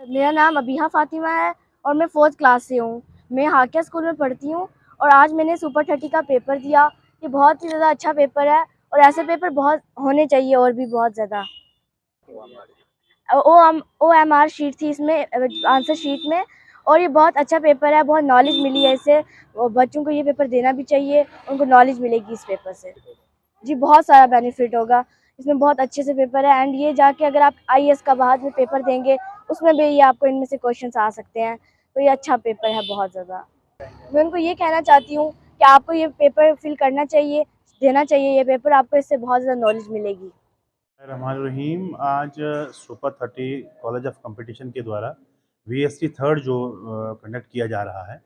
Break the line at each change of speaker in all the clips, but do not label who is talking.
मेरा नाम अबीहा फ़ातिमा है और मैं 4th क्लास से हूँ। मैं हाकिया स्कूल में पढ़ती हूँ और आज मैंने सुपर 30 का पेपर दिया। ये बहुत ही ज़्यादा अच्छा पेपर है और ऐसे पेपर बहुत होने चाहिए और भी बहुत ज़्यादा। OMR शीट थी इसमें, आंसर शीट में, और ये बहुत अच्छा पेपर है, बहुत नॉलेज मिली है इससे। और बच्चों को ये पेपर देना भी चाहिए, उनको नॉलेज मिलेगी इस पेपर से। जी, बहुत सारा बेनिफिट होगा, इसमें बहुत अच्छे से पेपर है एंड ये जाके अगर आप IAS का बाद में पेपर देंगे, उसमें भी ये आपको इनमें से क्वेश्चंस आ सकते हैं, तो ये अच्छा पेपर है बहुत ज़्यादा। मैं उनको ये कहना चाहती हूँ कि आपको ये पेपर फिल करना चाहिए, देना चाहिए ये पेपर, आपको इससे बहुत ज़्यादा नॉलेज मिलेगी।
रहमान रहीम। आज सुपर 30 कॉलेज ऑफ कंपटीशन के द्वारा VST थर्ड जो कंडक्ट किया जा रहा है,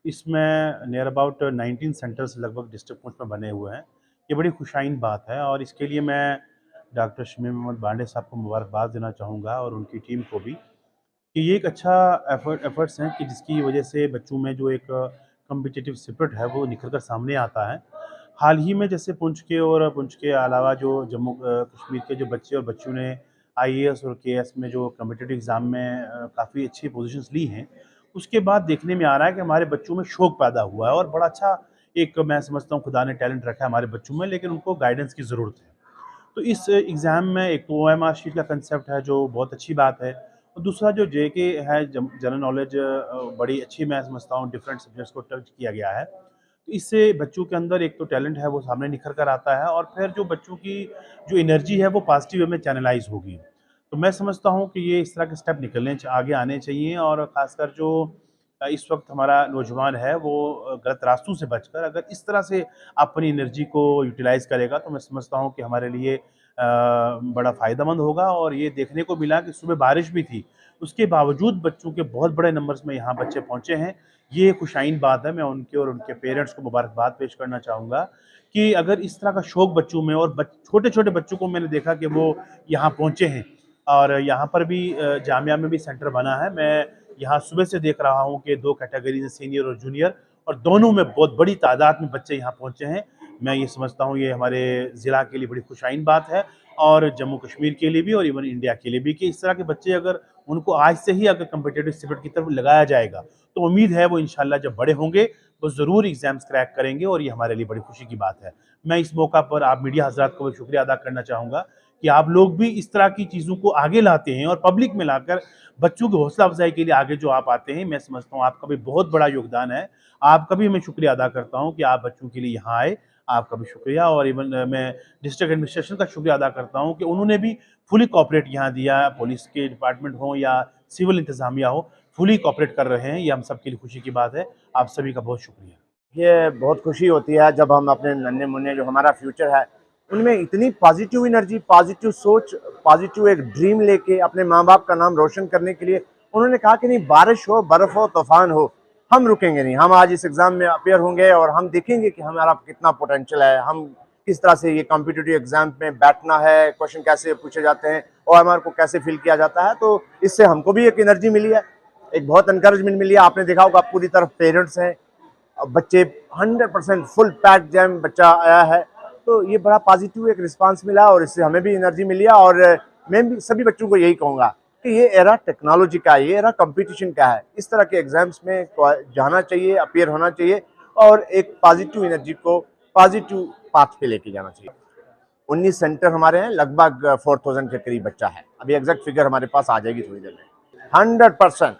इसमें नियर अबाउट 19 सेंटर्स लगभग डिस्ट्रिक्ट कोच में बने हुए हैं। ये बड़ी खुशाइन बात है और इसके लिए मैं डॉक्टर शमीम मोहम्मद बांडे साहब को मुबारकबाद देना चाहूँगा और उनकी टीम को भी कि ये एक अच्छा एफर्ट्स हैं कि जिसकी वजह से बच्चों में जो एक कम्पिटिटिव स्पिरिट है वो निखर कर सामने आता है। हाल ही में जैसे पुंछ के अलावा जो जम्मू कश्मीर के जो बच्चे और बच्चों ने IAS और KS में जो कम्पिटिटिव एग्ज़ाम में काफ़ी अच्छी पोजीशंस ली हैं, उसके बाद देखने में आ रहा है कि हमारे बच्चों में शौक़ पैदा हुआ है और बड़ा अच्छा एक मैं समझता हूँ खुदा ने टैलेंट रखा है हमारे बच्चों में, लेकिन उनको गाइडेंस की ज़रूरत है। तो इस एग्ज़ाम में एक तो OMR शीट का कंसेप्ट है जो बहुत अच्छी बात है, और दूसरा जो JK है जनरल नॉलेज बड़ी अच्छी मैं समझता हूँ डिफरेंट सब्जेक्ट्स को टच किया गया है। तो इससे बच्चों के अंदर एक तो टैलेंट है वो सामने निखर कर आता है और फिर जो बच्चों की जो एनर्जी है वो पॉजिटिव वे में चैनलाइज़ होगी। तो मैं समझता हूँ कि ये इस तरह के स्टेप आगे आने चाहिए और ख़ासकर जो इस वक्त हमारा नौजवान है वो गलत रास्तों से बचकर अगर इस तरह से अपनी एनर्जी को यूटिलाइज़ करेगा तो मैं समझता हूँ कि हमारे लिए बड़ा फ़ायदेमंद होगा। और ये देखने को मिला कि सुबह बारिश भी थी, उसके बावजूद बच्चों के बहुत बड़े नंबर्स में यहाँ बच्चे पहुँचे हैं। ये खुशाइन बात है, मैं उनके और उनके पेरेंट्स को मुबारकबाद पेश करना चाहूँगा कि अगर इस तरह का शौक़ बच्चों में और छोटे-छोटे बच्चों को मैंने देखा कि वो यहाँ पहुँचे हैं और यहाँ पर भी जामिया में भी सेंटर बना है। मैं यहाँ सुबह से देख रहा हूँ कि 2 कैटेगरीज़ हैं, सीनियर और जूनियर, और दोनों में बहुत बड़ी तादाद में बच्चे यहाँ पहुँचे हैं। मैं ये समझता हूँ ये हमारे ज़िला के लिए बड़ी खुशाइन बात है और जम्मू कश्मीर के लिए भी और इवन इंडिया के लिए भी कि इस तरह के बच्चे अगर उनको आज से ही अगर कम्पिटिटिव स्पिरिट की तरफ लगाया जाएगा तो उम्मीद है वो इंशाल्लाह जब बड़े होंगे वो ज़रूर एग्ज़ाम्स क्रैक करेंगे और ये हमारे लिए बड़ी खुशी की बात है। मैं इस मौका पर आप मीडिया हज़रात को भी शुक्रिया अदा करना चाहूँगा कि आप लोग भी इस तरह की चीज़ों को आगे लाते हैं और पब्लिक में लाकर बच्चों की हौसला अफ़ज़ाई के लिए आगे जो आप आते हैं, मैं समझता हूँ आपका भी बहुत बड़ा योगदान है। आपका भी मैं शुक्रिया अदा करता हूँ कि आप बच्चों के लिए यहाँ आए, आपका भी शुक्रिया। और इवन मैं डिस्ट्रिक्ट एडमिनिस्ट्रेशन का शुक्रिया अदा करता हूँ कि उन्होंने भी फुली कोऑपरेट यहाँ दिया, पुलिस के डिपार्टमेंट हो या सिविल इंतज़ामिया हो, फुली कोऑपरेट कर रहे हैं। ये हम सब के लिए खुशी की बात है। आप सभी का बहुत शुक्रिया।
ये बहुत खुशी होती है जब हम अपने नन्हे-मुन्ने जो हमारा फ्यूचर है, उनमें इतनी पॉजिटिव एनर्जी, पॉजिटिव सोच, पॉजिटिव एक ड्रीम लेके अपने माँ-बाप का नाम रोशन करने के लिए उन्होंने कहा कि नहीं बारिश हो, बर्फ़ हो, तूफ़ान हो, हम रुकेंगे नहीं। हम आज इस एग्ज़ाम में अपीयर होंगे और हम देखेंगे कि हमारा कितना पोटेंशियल है, हम किस तरह से ये कॉम्पिटिटिव एग्ज़ाम में बैठना है, क्वेश्चन कैसे पूछे जाते हैं, OMR को कैसे फिल किया जाता है। तो इससे हमको भी एक एनर्जी मिली है, एक बहुत एनकरेजमेंट मिली है। आपने देखा होगा पूरी तरफ पेरेंट्स हैं, बच्चे 100% फुल पैक जैम बच्चा आया है, तो ये बड़ा पॉजिटिव एक रिस्पांस मिला और इससे हमें भी एनर्जी मिली है। और मैं भी सभी बच्चों को यही कहूँगा कि ये एरा टेक्नोलॉजी का है, ये एरा कंपटीशन का है। इस तरह के एग्जाम्स में जाना चाहिए, अपीयर होना चाहिए और एक पॉजिटिव एनर्जी को पॉजिटिव पाथ पे लेके जाना चाहिए। 19 सेंटर हमारे हैं, लगभग 4000 के करीब बच्चा है। अभी एग्जैक्ट फिगर हमारे पास आ जाएगी थोड़ी देर में। 100%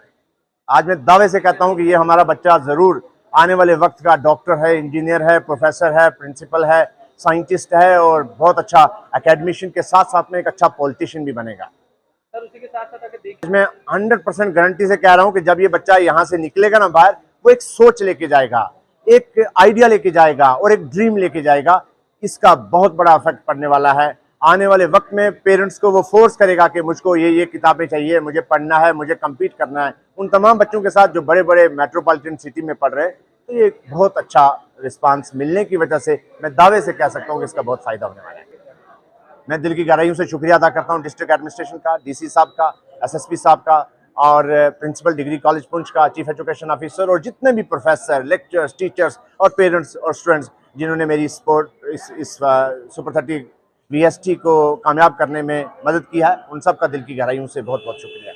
आज मैं दावे से कहता हूँ कि ये हमारा बच्चा ज़रूर आने वाले वक्त का डॉक्टर है, इंजीनियर है, प्रोफेसर है, प्रिंसिपल है, साइंटिस्ट है और बहुत अच्छा एकेडमिशियन के साथ साथ में एक अच्छा पॉलिटिशियन भी बनेगा। सर उसी के साथ साथ अगर मैं 100% गारंटी से कह रहा हूँ कि जब ये बच्चा यहाँ से निकलेगा ना बाहर, वो एक सोच लेके जाएगा, एक आइडिया लेके जाएगा और एक ड्रीम लेके जाएगा। इसका बहुत बड़ा इफेक्ट पड़ने वाला है। आने वाले वक्त में पेरेंट्स को वो फोर्स करेगा कि मुझको ये किताबें चाहिए, मुझे पढ़ना है, मुझे कम्पीट करना है। उन तमाम बच्चों के साथ जो बड़े बड़े मेट्रोपॉलिटन सिटी में पढ़ रहे हैं, तो ये बहुत अच्छा रिस्पांस मिलने की वजह से मैं दावे से कह सकता हूँ कि इसका बहुत फायदा होने वाला है। मैं दिल की गहराइयों से शुक्रिया अदा करता हूँ डिस्ट्रिक्ट एडमिनिस्ट्रेशन का, DC साहब का, SSP साहब का और प्रिंसिपल डिग्री कॉलेज पुंछ का, चीफ एजुकेशन ऑफिसर और जितने भी प्रोफेसर, लेक्चरर्स, टीचर्स और पेरेंट्स और स्टूडेंट्स जिन्होंने मेरी सपोर्ट इस सुपर 30 VST को कामयाब करने में मदद की है, उन सब का दिल की गहराइयों से बहुत बहुत शुक्रिया।